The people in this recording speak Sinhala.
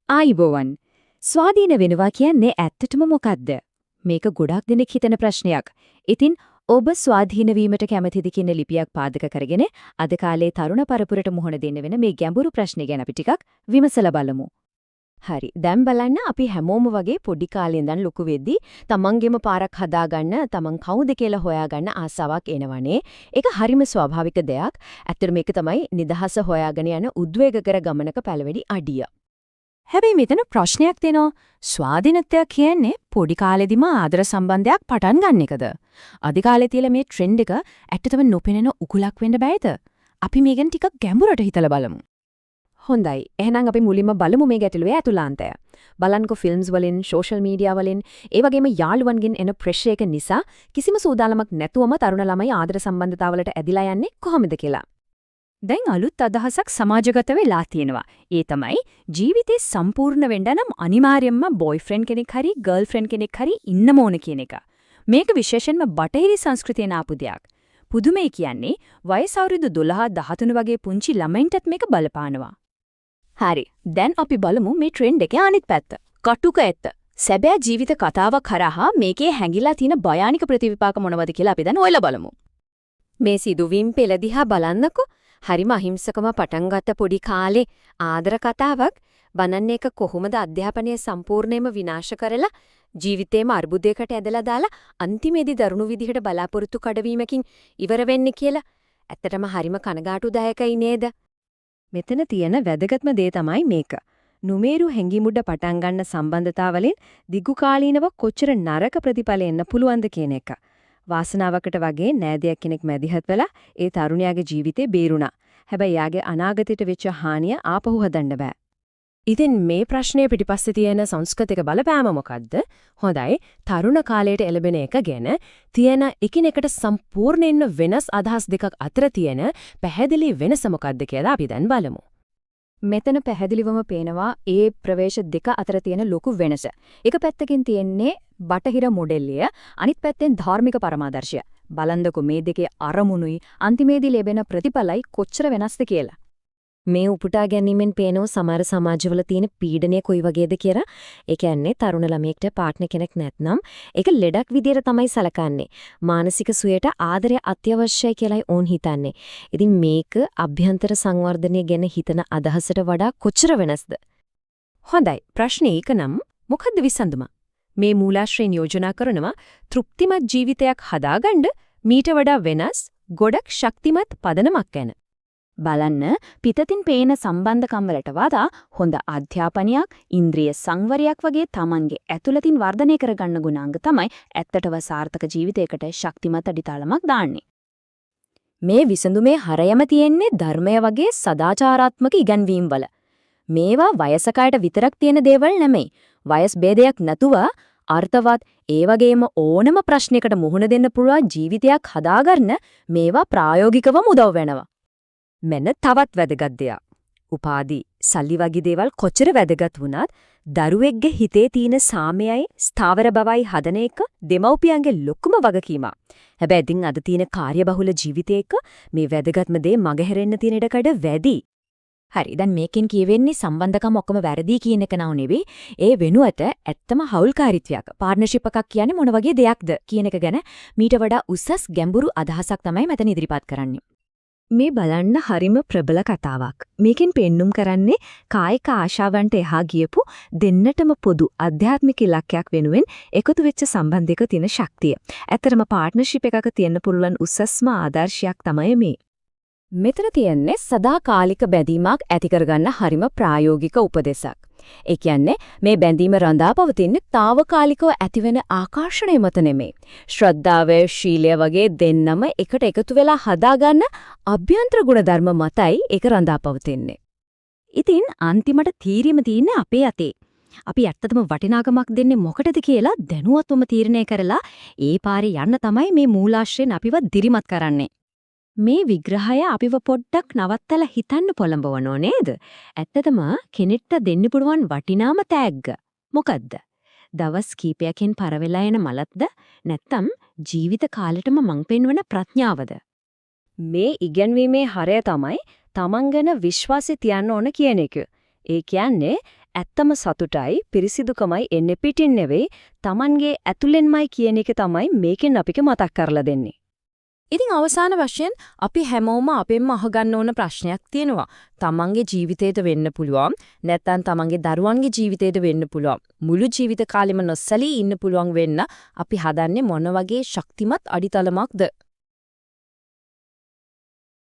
ආයිබෝවන්. ස්වාධීන වෙනවා කියන්නේ ඇත්තටම මොකක්ද? මේක ගොඩක් දෙනෙක් හිතන ප්‍රශ්නයක්. ඉතින් ඔබ ස්වාධීන වීමට කැමතිද කියන ලිපියක් පාදක කරගෙන අද කාලේ තරුණ පරපුරට මුහුණ දෙන්න වෙන මේ ගැඹුරු ප්‍රශ්නේ ගැන අපි ටිකක් විමසලා බලමු. හරි. දැන් බලන්න අපි හැමෝම වගේ පොඩි කාලේ ඉඳන් ලොකු වෙද්දී තමන්ගේම පාරක් හදාගන්න, තමන් කවුද කියලා හොයාගන්න ආසාවක් එනවනේ. ඒක හරිම ස්වාභාවික දෙයක්. ඇත්තට මේක තමයි නිදහස හොයාගෙන යන උද්වේගකර ගමනක පළවෙනි අඩිය. හැබැයි මෙතන ප්‍රශ්නයක් තියෙනවා. ස්වාධීනත්වය කියන්නේ පොඩි කාලෙදිම ආදර සම්බන්ධයක් පටන් ගන්න එකද? අද කාලේ තියලා මේ ට්‍රෙන්ඩ් එක ඇත්තටම නොපෙනෙන උකුලක් වෙන්න බෑද? අපි මේක ගැන ටිකක් ගැඹුරට හිතලා බලමු. හොඳයි. එහෙනම් අපි මුලින්ම බලමු මේ ගැටලුවේ ඇතුළාන්තය. බලන්නකෝ ෆිල්ම්ස් වලින්, සෝෂල් මීඩියා වලින්, ඒ වගේම යාළුවන්ගෙන් එන ප්‍රෙෂර් එක නිසා කිසිම සූදානමක් නැතුවම තරුණ ළමයි ආදර සම්බන්ධතාවලට ඇදිලා යන්නේ කොහොමද කියලා. දැන් අලුත් අදහසක් සමාජගත වෙලා තියෙනවා. ඒ තමයි ජීවිතේ සම්පූර්ණ වෙන්න නම් අනිවාර්යයෙන්ම බොයිෆ්‍රෙන්ඩ් කෙනෙක් හරි ගර්ල්ෆ්‍රෙන්ඩ් කෙනෙක් හරි ඉන්නම ඕන කියන එක. මේක විශේෂයෙන්ම බටහිර සංස්කෘතියෙන් ආපු දෙයක්. පුදුමයි කියන්නේ වයස අවුරුදු 12 13 වගේ පුංචි ළමයින්ටත් මේක බලපානවා. හරි. දැන් අපි බලමු මේ ට්‍රෙන්ඩ් එකේ අනිත් පැත්ත. කටුක ඇත්ත. සැබෑ ජීවිත කතාවක් කරා මේකේ හැංගිලා තියෙන භයානික ප්‍රතිවිපාක මොනවද කියලා අපි දැන් හොයලා බලමු. මේ සිදුවීම් පෙළ දිහා බලන්නකෝ. හරිම අහිංසකම පටන් ගත්ත පොඩි කාලේ ආදර කතාවක් බනන්න එක කොහොමද අධ්‍යාපනය සම්පූර්ණයෙන්ම විනාශ කරලා ජීවිතේම අර්බුදයකට ඇදලා දාලා අන්තිමේදී දරුණු විදිහට බලාපොරොත්තු කඩවීමකින් ඉවර වෙන්නේ කියලා ඇත්තටම හරිම කනගාටුදායකයි නේද? මෙතන තියෙන වැදගත්ම දේ තමයි මේක. නුමේරු හැංගිමුඩ පටන් ගන්න සම්බන්ධතාවලින් දිගු කාලීනව කොච්චර නරක ප්‍රතිඵල එන්න පුළුවන්ද කියන එක. වාසනාවකට වගේ නෑදෑයෙක් කෙනෙක් මැදිහත් වෙලා ඒ තරුණයාගේ ජීවිතේ බේරුණා. හැබැයි යාගේ අනාගතයට වෙච්ච හානිය ආපහු හදන්න බෑ. ඉතින් මේ ප්‍රශ්නේ පිටිපස්සේ තියෙන සංස්කෘතික බලපෑම මොකද්ද? හොඳයි, තරුණ කාලයට එළඹෙන එක ගැන තියෙන එකිනෙකට සම්පූර්ණයෙන්ම වෙනස් අදහස් දෙකක් අතර තියෙන පැහැදිලි වෙනස මොකද්ද කියලා අපි දැන් බලමු. මෙතන පැහැදිලිවම පේනවා ඒ ප්‍රවේශ දෙක අතර තියෙන ලොකු වෙනස. එක පැත්තකින් තියෙන්නේ බටහිර මොඩෙල්ය, අනිත් පැත්තෙන් ධාර්මික පරමාදර්ශය. බලන්දකෝ මේ දෙකේ අරමුණුයි අන්තිමේදී ලැබෙන ප්‍රතිඵලයි කොච්චර වෙනස්ද කියලා. මේ උපුටා ගැනීමෙන් පේනෝ සමහර සමාජවල තියෙන පීඩනය කොයි වගේද කියලා. ඒ කියන්නේ තරුණ ළමයෙක්ට පාර්ට්නර් කෙනෙක් නැත්නම් ඒක ලෙඩක් විදියට තමයි සලකන්නේ. මානසික සුවයට ආදරය අත්‍යවශ්‍යයි කියලායි ඕන් හිතන්නේ. ඉතින් මේක අභ්‍යන්තර සංවර්ධනය ගැන හිතන අදහසට වඩා කොච්චර වෙනස්ද? හොඳයි, ප්‍රශ්නේ ඒක නම් මොකද්ද විසඳුම? මේ මූලාශ්‍රයෙන් යෝජනා කරනවා තෘප්තිමත් ජීවිතයක් හදාගන්න මීට වඩා වෙනස් ගොඩක් ශක්තිමත් පදනමක් ගැන. බලන්න පිටතින් පේන සම්බන්ධකම් වලට වඩා හොඳ අධ්‍යාපනයක්, ඉන්ද්‍රිය සංවරයක් වගේ Tamanගේ ඇතුළතින් වර්ධනය කරගන්න ගුණාංග තමයි ඇත්තටම සාර්ථක ජීවිතයකට ශක්තිමත් අඩිතාලමක් දාන්නේ. මේ විසඳුමේ හරයම තියෙන්නේ ධර්මය වගේ සදාචාරාත්මක ඉගැන්වීම් වල. මේවා වයසකයට විතරක් තියෙන දේවල් නෙමෙයි. වයස් ભેදයක් නැතුව අර්ථවත් ඒ වගේම ඕනම ප්‍රශ්නයකට මුහුණ දෙන්න පුළුවන් ජීවිතයක් හදාගන්න මේවා ප්‍රායෝගිකවම උදව් වෙනවා. මෙන්න තවත් වැදගත් දෙයක්. උපාධි, සල්ලි වගේ දේවල් කොච්චර වැදගත් වුණත් දරුවෙක්ගේ හිතේ තියෙන සාමයයි ස්ථාවර බවයි හදන එක දෙමව්පියන්ගේ ලොකුම වගකීමක්. හැබැයි ඉතින් අද තියෙන කාර්යබහුල ජීවිතයක මේ වැදගත්ම දේ මගහැරෙන්න තියෙන ඉඩකඩ වැඩි. හරි, දැන් මේකෙන් කියවෙන්නේ සම්බන්ධකම් ඔක්කොම වැරදි කියන එක නව නෙවෙයි. ඒ වෙනුවට ඇත්තම හවුල්කාරීත්වයක්, පාර්ට්නර්ෂිප් එකක් කියන්නේ මොන වගේ දෙයක්ද කියන එක ගැන මීට වඩා උසස් ගැඹුරු අදහසක් තමයි මෙතන ඉදිරිපත් කරන්නේ. මේ බලන්න හරිම ප්‍රබල කතාවක්. මේකෙන් පෙන්눔 කරන්නේ කායික ආශාවන්ට එහා ගියපු දෙන්නටම පොදු අධ්‍යාත්මික ඉලක්කයක් වෙනුවෙන් එකතු වෙච්ච සම්බන්ධයක තියෙන ශක්තිය. ඇත්තරම පාර්ට්නර්ෂිප් එකක තියෙන්න පුළුවන් උසස්ම ආදර්ශයක් තමයි මේ. මෙතන තියෙන්නේ සදාකාලික බැඳීමක් ඇති කරගන්න හරිම ප්‍රායෝගික උපදේශයක්. ඒ කියන්නේ මේ බැඳීම රඳා පවතින්නේ తాවකාලිකව ඇතිවෙන ආකර්ෂණය මත නෙමෙයි. ශ්‍රද්ධාව, ශීලය වගේ දෙන්නම එකට එකතු වෙලා හදාගන්න අභ්‍යන්තර ගුණධර්ම මතයි ඒක රඳා පවතින්නේ. ඉතින් අන්තිමට තීරීම තියෙන්නේ අපේ අතේ. අපි ඇත්තටම වටිනාකමක් දෙන්නේ මොකටද කියලා දැනුවත්වම තීරණය කරලා ඒ පාරේ යන්න තමයි මේ මූලාශ්‍රයෙන් අපිව දිරිමත් කරන්නේ. මේ විග්‍රහය අපිව පොඩ්ඩක් නවත්තලා හිතන්න පොළඹවනෝ නේද? ඇත්තටම කෙනෙක්ට දෙන්න පුළුවන් වටිනාම තෑග්ග මොකද්ද? දවස් කීපයකින් පරවෙලා එන මලක්ද? නැත්නම් ජීවිත කාලෙටම මං පෙන්වන ප්‍රඥාවද? මේ ඉගැන්වීමේ හරය තමයි තමන් ගැන විශ්වාසය තියන්න ඕන කියන එක. ඒ කියන්නේ ඇත්තම සතුටයි පිරිසිදුකමයි එන්නේ පිටින් නෙවෙයි Tamanගේ ඇතුලෙන්මයි කියන එක තමයි මේකෙන් අපිට මතක් කරලා දෙන්නේ. ඉතින් අවසාන වශයෙන් අපි හැමෝම අපෙන්ම අහගන්න ඕන ප්‍රශ්නයක් තියෙනවා. තමන්ගේ ජීවිතේට වෙන්න පුළුවන්. නැත්නම් තමන්ගේ දරුවන්ගේ ජීවිතේට වෙන්න පුළුවන්. මුළු ජීවිත කාලෙම නොසැලී ඉන්න පුළුවන් වෙන්න අපි හදන්නේ මොන වගේ ශක්තිමත් අඩිතලමක්ද?